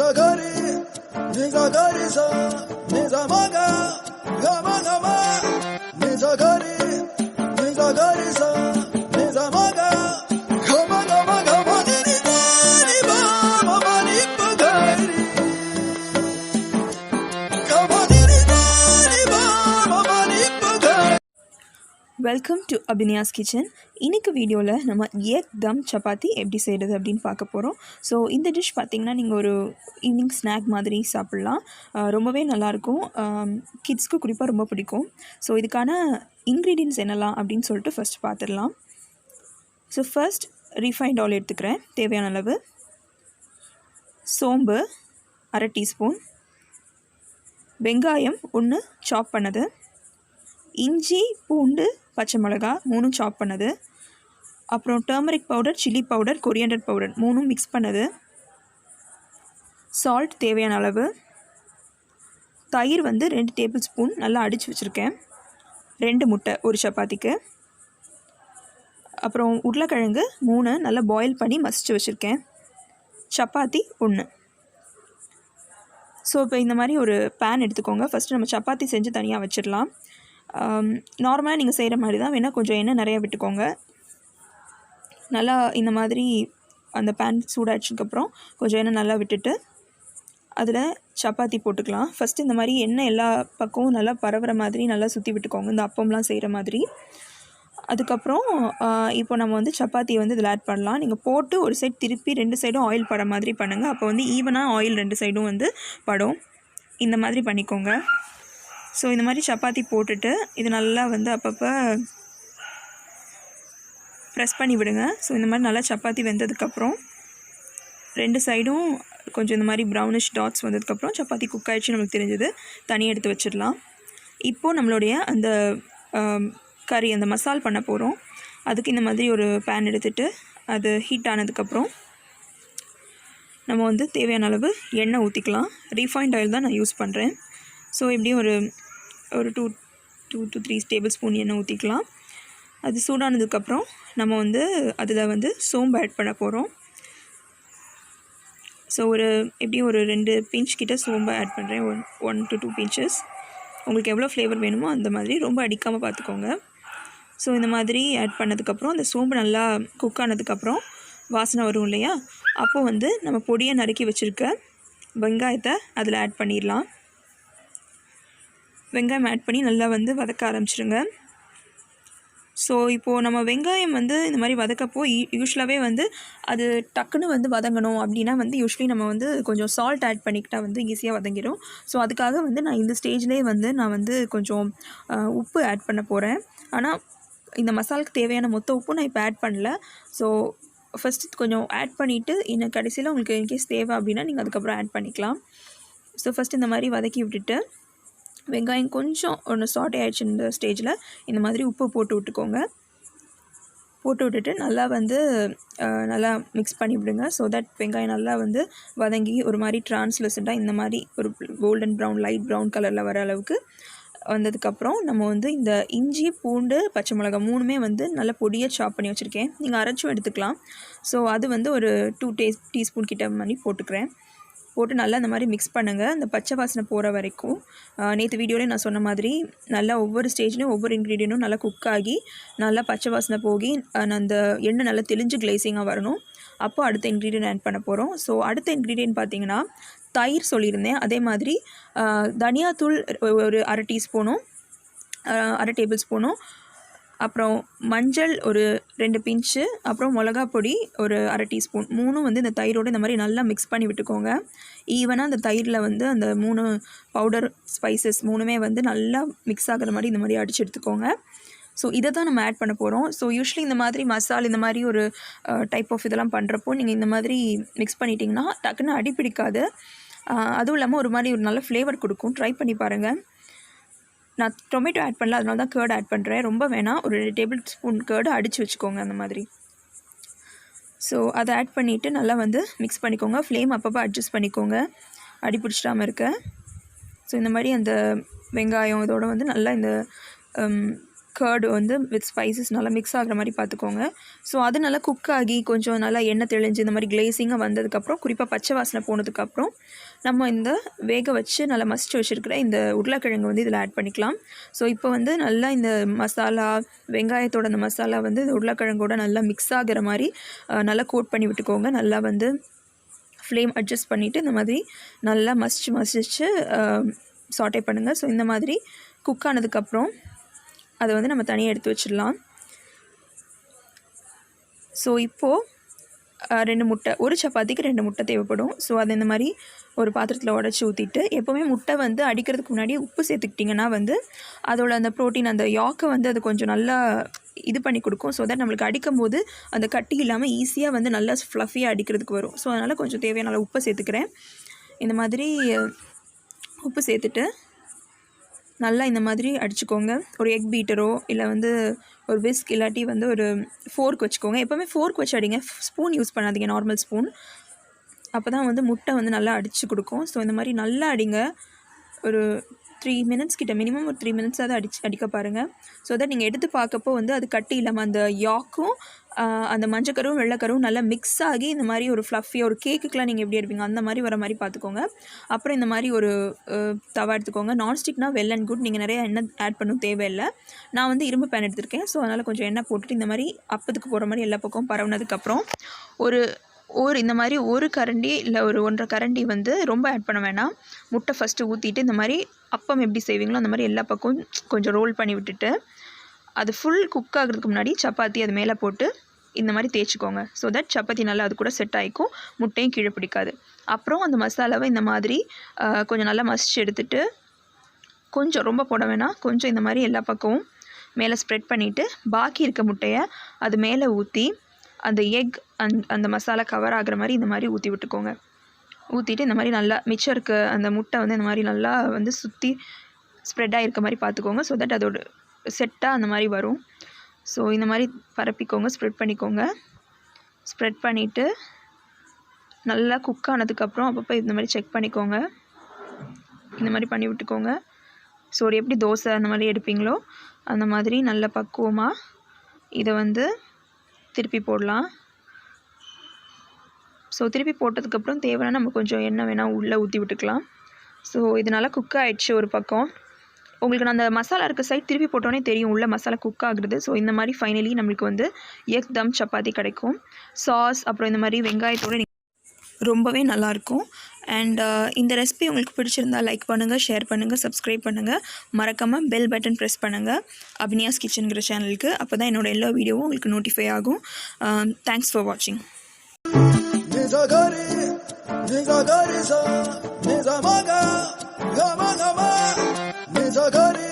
Nizagari, nizagari sa, nizamaga, gama gama. Nizagari, nizagari sa, nizamaga, gama gama gama. Nizagari ba, mama ni pagari. Gama nizagari ba, mama ni pagari. Welcome to Abhinaya's kitchen. இன்றைக்கி வீடியோவில் நம்ம egg தம் சப்பாத்தி எப்படி செய்கிறது அப்படின்னு பார்க்க போகிறோம். So இந்த dish பார்த்திங்கன்னா நீங்கள் ஒரு ஈவினிங் ஸ்நாக் மாதிரி சாப்பிட்லாம். ரொம்பவே நல்லாயிருக்கும். கிட்ஸ்க்கு குறிப்பாக ரொம்ப பிடிக்கும். ஸோ இதுக்கான இன்க்ரீடியன்ட்ஸ் என்னலாம் அப்படின்னு சொல்லிட்டு ஃபஸ்ட் பார்த்துடலாம். ஸோ ஃபர்ஸ்ட் ரீஃபைண்ட் ஆயில் எடுத்துக்கிறேன் தேவையான அளவு. சோம்பு அரை டீஸ்பூன், வெங்காயம் 1 சாப் பண்ணது, இஞ்சி பூண்டு பச்சை மிளகா 3 சாப் பண்ணது, அப்புறம் turmeric powder, chilli powder, coriander powder 3 mix பண்ணது, சால்ட் தேவையான அளவு, தயிர் 2 டேபிள் ஸ்பூன் நல்லா அடித்து வச்சுருக்கேன், 2 முட்டை ஒரு சப்பாத்திக்கு, அப்புறம் உருளைக்கிழங்கு 3 நல்லா பாயில் பண்ணி மசிச்சு வச்சுருக்கேன், சப்பாத்தி 1. ஸோ இப்போ இந்த மாதிரி ஒரு பேன் எடுத்துக்கோங்க. ஃபஸ்ட்டு நம்ம சப்பாத்தி செஞ்சு தனியாக வச்சிடலாம். நார்மலாக நீங்கள் செய்கிற மாதிரி தான், வேணால் கொஞ்சம் எண்ணெய் நிறையா விட்டுக்கோங்க. நல்லா இந்த மாதிரி அந்த பேன் சூடாகிடுச்சதுக்கப்புறம் கொஞ்சம் எண்ணெய் நல்லா விட்டுட்டு அதில் சப்பாத்தி போட்டுக்கலாம். ஃபஸ்ட்டு இந்த மாதிரி எண்ணெய் எல்லா பக்கமும் நல்லா பரவுற மாதிரி நல்லா சுற்றி விட்டுக்கோங்க, இந்த அப்பம்லாம் செய்கிற மாதிரி. அதுக்கப்புறம் இப்போ நம்ம சப்பாத்தியை இதில் ஆட் பண்ணலாம். நீங்கள் போட்டு ஒரு சைடு திருப்பி 2 சைடும் ஆயில் பட மாதிரி பண்ணுங்கள். அப்போ ஈவனாக ஆயில் 2 சைடும் படும். இந்த மாதிரி பண்ணிக்கோங்க. ஸோ இந்த மாதிரி சப்பாத்தி போட்டுட்டு இது நல்லா அப்பப்போ ப்ரெஸ் பண்ணி விடுங்க. ஸோ இந்த மாதிரி நல்லா சப்பாத்தி வெந்ததுக்கப்புறம் 2 சைடும் கொஞ்சம் இந்த மாதிரி ப்ரௌனிஷ் டாட்ஸ் வந்ததுக்கப்புறம் சப்பாத்தி குக் ஆகிடுச்சு நமக்கு தெரிஞ்சது, தனியாக எடுத்து வச்சிடலாம். இப்போது நம்மளுடைய அந்த கறி அந்த மசால் பண்ண போகிறோம். அதுக்கு இந்த மாதிரி ஒரு பேன் எடுத்துகிட்டு அது ஹீட் ஆனதுக்கப்புறம் நம்ம தேவையான அளவு எண்ணெய் ஊற்றிக்கலாம். ரீஃபைண்ட் ஆயில் தான் நான் யூஸ் பண்ணுறேன். ஸோ எப்படியும் ஒரு 2 to 3 டேபிள் ஸ்பூன் எண்ணெய் ஊற்றிக்கலாம். அது சூடானதுக்கப்புறம் நம்ம அதில் சோம்பு ஆட் பண்ண போகிறோம். ஸோ எப்படியும் ஒரு 2 பிஞ்ச் கிட்ட சோம்பு ஆட் பண்ணுறேன். 1 to 2 பிஞ்சஸ். உங்களுக்கு எவ்வளோ ஃப்ளேவர் வேணுமோ அந்த மாதிரி, ரொம்ப அடிக்காமல் பார்த்துக்கோங்க. ஸோ இந்த மாதிரி ஆட் பண்ணதுக்கப்புறம் அந்த சோம்பு நல்லா குக் ஆனதுக்கப்புறம் வாசனை வரும் இல்லையா, அப்போது நம்ம பொடியை நறுக்கி வச்சுருக்க வெங்காயத்தை அதில் ஆட் பண்ணிடலாம். வெங்காயம் ஆட் பண்ணி நல்லா வதக்க ஆரம்பிச்சிருங்க. ஸோ இப்போது நம்ம வெங்காயம் இந்த மாதிரி வதக்கப்போ யூஸ்வலாகவே அது டக்குன்னு வதங்கணும் அப்படின்னா யூஸ்வலி நம்ம கொஞ்சம் சால்ட் ஆட் பண்ணிக்கிட்டால் ஈஸியாக வதங்கிடும். ஸோ அதுக்காக நான் இந்த ஸ்டேஜ்லேயே நான் கொஞ்சம் உப்பு ஆட் பண்ண போகிறேன். ஆனால் இந்த மசாலுக்கு தேவையான மொத்த உப்பு நான் இப்போ ஆட் பண்ணல. ஸோ ஃபஸ்ட்டு கொஞ்சம் ஆட் பண்ணிவிட்டு இன்னும் கடைசியில் உங்களுக்கு இன்கேஸ் தேவை அப்படின்னா நீங்கள் அதுக்கப்புறம் ஆட் பண்ணிக்கலாம். ஸோ ஃபஸ்ட்டு இந்த மாதிரி வதக்கி விட்டுட்டு வெங்காயம் கொஞ்சம் சாட்டே ஆகிடுச்சு இந்த ஸ்டேஜில் இந்த மாதிரி உப்பு போட்டு விட்டுக்கோங்க. போட்டு விட்டுட்டு நல்லா நல்லா மிக்ஸ் பண்ணி விடுங்க. ஸோ தட் வெங்காயம் நல்லா வதங்கி ஒரு மாதிரி ட்ரான்ஸ்லூசண்ட்டாக இந்த மாதிரி ஒரு கோல்டன் ப்ரௌன், லைட் ப்ரௌன் கலரில் வர அளவுக்கு வந்ததுக்கப்புறம் நம்ம இந்த இஞ்சி பூண்டு பச்சை மிளகா 3மே நல்லா பொடியாக சாப் பண்ணி வச்சுருக்கேன். நீங்கள் அரைச்சும் எடுத்துக்கலாம். ஸோ அது ஒரு 2 டீஸ்பூன் கிட்ட மாதிரி போட்டுக்கிறேன். போட்டு நல்லா இந்த மாதிரி மிக்ஸ் பண்ணுங்கள், அந்த பச்சை வாசனை போகிற வரைக்கும். நேற்று வீடியோவில் நான் சொன்ன மாதிரி நல்லா ஒவ்வொரு ஸ்டேஜ்லேயும் ஒவ்வொரு இன்க்ரீடியண்ட்டும் நல்லா குக் ஆகி நல்லா பச்சை வாசனை போகி அந்த எண்ணெய் நல்லா தெளிஞ்சு கிளேசிங்காக வரணும். அப்போ அடுத்த இன்க்ரீடியன்ட் ஆட் பண்ண போகிறோம். ஸோ அடுத்த இன்க்ரீடியன்ட் பார்த்திங்கன்னா தயிர் சொல்லியிருந்தேன். அதே மாதிரி தனியாத்தூள் ஒரு அரை டீஸ்பூனும், அரை டேபிள் ஸ்பூனும், அப்புறம் மஞ்சள் ஒரு 2 பிஞ்சு, அப்புறம் மிளகா பொடி ஒரு அரை டீஸ்பூன், 3ம் இந்த தயிரோடு இந்த மாதிரி நல்லா மிக்ஸ் பண்ணி விட்டுக்கோங்க. ஈவனாக அந்த தயிரில் அந்த 3 பவுடர் ஸ்பைசஸ் 3மே நல்லா மிக்ஸ் ஆகிற மாதிரி இந்த மாதிரி அடித்து எடுத்துக்கோங்க. ஸோ இதை தான் நம்ம ஆட் பண்ண போகிறோம். ஸோ யூஸ்வலி இந்த மாதிரி மசால் இந்த மாதிரி ஒரு டைப் ஆஃப் இதெல்லாம் பண்ணுறப்போ நீங்கள் இந்த மாதிரி மிக்ஸ் பண்ணிட்டிங்கன்னா டக்குன்னு அடிப்பிடிக்காது. அதுவும் இல்லாமல் ஒரு மாதிரி ஒரு நல்ல ஃப்ளேவர் கொடுக்கும். ட்ரை பண்ணி பாருங்கள். நான் டொமேட்டோ ஆட் பண்ணல, அதனால தான் கர்ட் ஆட் பண்ணுறேன். ரொம்ப வேணாம், ஒரு 2 டேபிள் ஸ்பூன் கர்டு அடித்து வச்சுக்கோங்க அந்த மாதிரி. ஸோ அதை ஆட் பண்ணிவிட்டு நல்லா மிக்ஸ் பண்ணிக்கோங்க. ஃப்ளேம் அப்பப்போ அட்ஜஸ்ட் பண்ணிக்கோங்க, அடி பிடிச்சிடாமல் இருக்க. ஸோ இந்த மாதிரி அந்த வெங்காயம் இதோட நல்லா இந்த கர்டு வந்து வித் ஸ்பைசஸ் நல்லா மிக்ஸ் ஆகிற மாதிரி பார்த்துக்கோங்க. ஸோ அது நல்லா குக் ஆகி கொஞ்சம் நல்லா எண்ணெய் தெளிஞ்சு இந்த மாதிரி கிளேசிங்காக வந்ததுக்கப்புறம், குறிப்பாக பச்சை வாசனை போனதுக்கப்புறம் நம்ம இந்த வேக வச்சு நல்லா மசிச்சு வச்சுருக்கிற இந்த உருளைக்கிழங்கு வந்து இதில் ஆட் பண்ணிக்கலாம். ஸோ இப்போ வந்து நல்லா இந்த மசாலா, வெங்காயத்தோட அந்த மசாலா வந்து இந்த உருளைக்கிழங்கோட நல்லா மிக்ஸ் ஆகிற மாதிரி நல்லா கோட் பண்ணி விட்டுக்கோங்க. நல்லா வந்து ஃப்ளேம் அட்ஜஸ்ட் பண்ணிவிட்டு இந்த மாதிரி நல்லா மசிச்சு சாட்டே பண்ணுங்கள். ஸோ இந்த மாதிரி குக் ஆனதுக்கப்புறம் அதை வந்து நம்ம தனியாக எடுத்து வச்சிடலாம். ஸோ இப்போது 2 முட்டை, ஒரு சப்பாத்திக்கு 2 முட்டை தேவைப்படும். ஸோ அதை இந்த மாதிரி ஒரு பாத்திரத்தில் உடச்சி ஊற்றிட்டு, எப்போவுமே முட்டை வந்து அடிக்கிறதுக்கு முன்னாடி உப்பு சேர்த்துக்கிட்டிங்கன்னா வந்து அதோட அந்த ப்ரோட்டீன், அந்த யாக்கை வந்து அது கொஞ்சம் நல்லா இது பண்ணி கொடுக்கும். ஸோ தட் நம்மளுக்கு அடிக்கும் போது அந்த கட்டி இல்லாமல் ஈஸியாக வந்து நல்லா ஃப்ளஃபியாக அடிக்கிறதுக்கு வரும். ஸோ அதனால் கொஞ்சம் தேவையான உப்பை சேர்த்துக்கிறேன். இந்த மாதிரி உப்பு சேர்த்துட்டு நல்லா இந்த மாதிரி அடிச்சுக்கோங்க. ஒரு எக் பீட்டரோ இல்லை வந்து ஒரு விஸ்க் இல்லாட்டி வந்து ஒரு ஃபோர்க் வச்சுக்கோங்க. எப்போவுமே ஃபோர்க் வச்சு அடிங்க, ஸ்பூன் யூஸ் பண்ணாதீங்க, நார்மல் ஸ்பூன். அப்போ தான் வந்து முட்டை வந்து நல்லா அடித்து கொடுக்கும். ஸோ இந்த மாதிரி நல்லா அடிங்க. ஒரு 3 மினிட்ஸ் கிட்ட, மினிமம் ஒரு 3 மினிட்ஸாவது அடிக்க பாருங்கள். ஸோ தட் நீங்கள் எடுத்து பார்க்கப்போ வந்து அது கட்டி இல்லாமல் அந்த யாக்கும் அந்த மஞ்சக்கருவும் வெள்ளைக்கருவும் நல்லா மிக்ஸ் ஆகி இந்த மாதிரி ஒரு ஃப்ளஃபியாக, ஒரு கேக்குக்கெலாம் நீங்கள் எப்படி எடுப்பீங்க அந்த மாதிரி வர மாதிரி பார்த்துக்கோங்க. அப்புறம் இந்த மாதிரி ஒரு தவா எடுத்துக்கோங்க. நான்ஸ்டிக்னால் வெல் அண்ட் குட், நீங்கள் நிறைய எண்ணெய் ஆட் பண்ணவும் தேவையில்லை. நான் வந்து இரும்பு பேன் எடுத்திருக்கேன். ஸோ அதனால் கொஞ்சம் எண்ணெய் போட்டுட்டு இந்த மாதிரி அப்பத்துக்கு போகிற மாதிரி எல்லா பக்கமும் பரவுனதுக்கப்புறம் இந்த மாதிரி ஒரு கரண்டி இல்லை ஒரு 1.5 கரண்டி வந்து ரொம்ப ஆட் பண்ண வேணாம். முட்டை ஃபஸ்ட்டு ஊற்றிட்டு இந்த மாதிரி அப்பம் எப்படி செய்வீங்களோ அந்த மாதிரி எல்லா பக்கமும் கொஞ்சம் ரோல் பண்ணி விட்டுட்டு, அது ஃபுல் குக் ஆகிறதுக்கு முன்னாடி சப்பாத்தி அது மேலே போட்டு இந்த மாதிரி தேய்ச்சிக்கோங்க. ஸோ தட் சப்பாத்தி நல்லா அது கூட செட் ஆகிக்கும், முட்டையும் கீழே பிடிக்காது. அப்புறம் அந்த மசாலாவை இந்த மாதிரி கொஞ்சம் நல்லா மசிச்சு எடுத்துகிட்டு, கொஞ்சம் ரொம்ப போட வேணாம், கொஞ்சம் இந்த மாதிரி எல்லா பக்கமும் மேலே ஸ்ப்ரெட் பண்ணிவிட்டு, பாக்கி இருக்க முட்டையை அது மேலே ஊற்றி அந்த எக் அந்த மசாலா கவர் ஆகிற மாதிரி இந்த மாதிரி ஊற்றி விட்டுக்கோங்க. ஊற்றிட்டு இந்த மாதிரி நல்லா மிச்சம் இருக்க அந்த முட்டை வந்து இந்த மாதிரி நல்லா வந்து சுற்றி ஸ்ப்ரெட் ஆகிருக்க மாதிரி பார்த்துக்கோங்க. ஸோ தட் அதோட செட்டாக அந்த மாதிரி வரும். ஸோ இந்த மாதிரி பரப்பிக்கோங்க, ஸ்ப்ரெட் பண்ணிக்கோங்க. ஸ்ப்ரெட் பண்ணிவிட்டு நல்லா குக் ஆனதுக்கப்புறம் அப்பப்போ இந்த மாதிரி செக் பண்ணிக்கோங்க. இந்த மாதிரி பண்ணி விட்டுக்கோங்க. ஸோ எப்படி தோசை அந்த மாதிரி எடுப்பீங்களோ அந்த மாதிரி நல்ல பக்குவமாக இதை வந்து திருப்பி போடலாம். ஸோ திருப்பி போட்டதுக்கப்புறம் தேவைன்னா நம்ம கொஞ்சம் எண்ணெய் வேணால் உள்ளே ஊற்றி விட்டுக்கலாம். ஸோ இது நல்லா குக் ஆகிடுச்சு ஒரு பக்கம். உங்களுக்கு நான் அந்த மசாலா இருக்க சைட் திருப்பி போட்டோன்னே தெரியும் உள்ள மசாலா குக் ஆகுறது. ஸோ இந்த மாதிரி ஃபைனலி நம்மளுக்கு வந்து எக் தம் சப்பாத்தி கிடைக்கும். சாஸ் அப்புறம் இந்த மாதிரி வெங்காயத்தோடு ரொம்பவே நல்லாயிருக்கும். அண்ட் இந்த ரெசிபி உங்களுக்கு பிடிச்சிருந்தால் லைக் பண்ணுங்கள், ஷேர் பண்ணுங்கள், சப்ஸ்கிரைப் பண்ணுங்கள். மறக்காமல் பெல் பட்டன் ப்ரெஸ் பண்ணுங்கள் அபினியாஸ் கிச்சனுங்கிற சேனலுக்கு. அப்போ தான் என்னோடய எல்லா வீடியோவும் உங்களுக்கு நோட்டிஃபை ஆகும். தேங்க்ஸ் ஃபார் வாட்சிங். Nizagari